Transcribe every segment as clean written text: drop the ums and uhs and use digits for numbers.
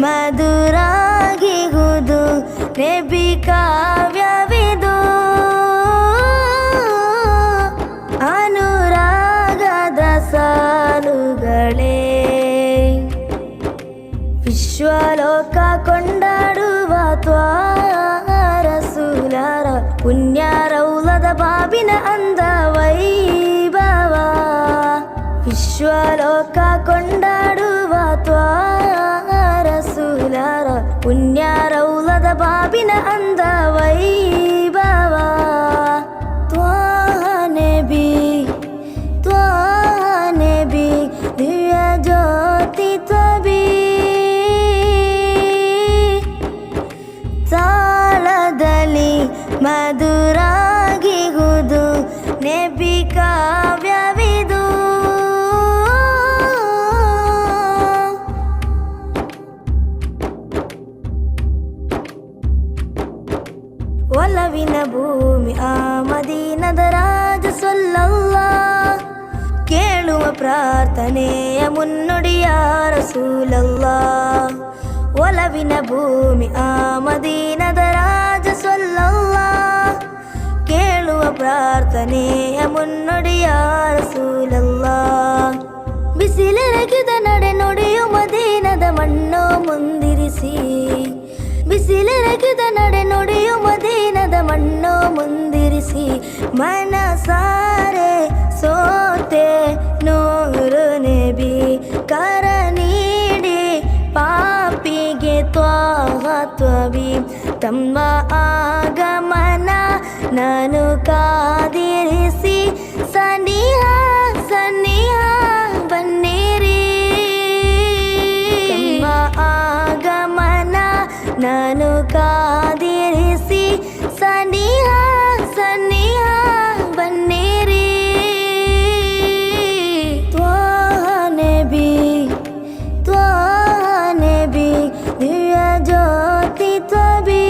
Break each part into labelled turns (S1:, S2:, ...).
S1: ಮಧುರಾಗಿಹುದು ನಬಿ ಕಾವ್ಯವಿದು. ಅನುರಾಗದ ಸಾಲುಗಳೇ ವಿಶ್ವಲೋಕ ಕೊಂಡಾಡುವ ರಸೂಲರ ಪುಣ್ಯ ರೌಲದ ಬಾಬಿನ ಅಂದ ವೈಭವ. ವಿಶ್ವಲೋಕ ಕೊಂಡಾಡುವ ರಸೂಲರ ಪುಣ್ಯ ರೌಲದ ಬಾಬಿನ ಅಂದ ವೈಭವ. ನಬಿ ನಬಿ ದಿವ್ಯ ಜ್ಯೋತಿ ತ್ವಬಿ. ತಾಳದಲ್ಲಿ ಮಧುರಾಗಿಹುದು ನಬಿ ಕಾವ್ಯವಿದು. ಒಲವಿನ ಭೂಮಿ ಆ ಮದೀನದ ರಾಜ ಸಲ್ಲಲ್ಲಾಹ್. ಕೇಳುವ ಪ್ರಾರ್ಥನೆಯ ಮುನ್ನುಡಿಯ ರಸೂಲಲ್ಲಾಹ್. ಒಲವಿನ ಭೂಮಿ ಆ ಮದೀನದ ರಾಜ ಸಲ್ಲಲ್ಲಾಹ್. ಕೇಳುವ ಪ್ರಾರ್ಥನೆಯ ಮುನ್ನುಡಿಯ ರಸೂಲಲ್ಲಾಹ್. ಬಿಸಿಲೆರಗಿದ ನಡೆ ನುಡಿಯು ಮದೀನದ ಮಣ್ಣು ಮುಂದಿರಿಸಿ. ಬಿಸಿಲೆರಗಿದ ನಡೆ ನುಡಿಯು ಮದೀನದ ಮಣ್ಣು ಮುಂದಿರಿಸಿ. ಮನಸಾರೆ ಸೋತೆ ನೂರು ನಬಿ ಕರ ನೀಡಿ ಪಾಪಿಗೆ ತ್ವಾಹ ತ್ವಬಿ. ತಮ್ಮ ಆಗಮನ ನಾನು ಕಾದಿರಿಸಿ ಸನಿಹ ಸನಿಹ ಬನ್ನಿರಿ. ತಮ್ಮ ಆಗಮನ ನಾನು ಕಾದಿರಿಸಿ ಸನಿಹ ಸನಿಹ ಬನ್ನಿರಿ. ತ್ವಾಹ ನಬಿ ದಿವ್ಯ ಜ್ಯೋತಿ ತ್ವಬಿ.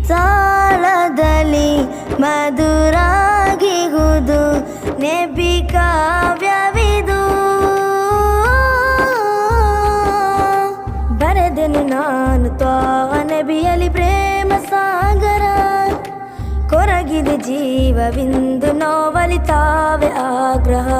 S1: ತಾಳದಲ್ಲಿ ಮಧುರಾಗಿಹುದು ನಬಿ ಕಾವ್ಯವಿದು. ಬರೆದೆನು ನಾನು ತ್ವಾಹ ನಬಿಯಲ್ಲಿ ಪ್ರೇಮ ಸಾಗರ. ಕೊರಗಿದೆ ಜೀವವಿಂದು ನೋವಲಿತಾವೆ ಆಗ್ರಹ.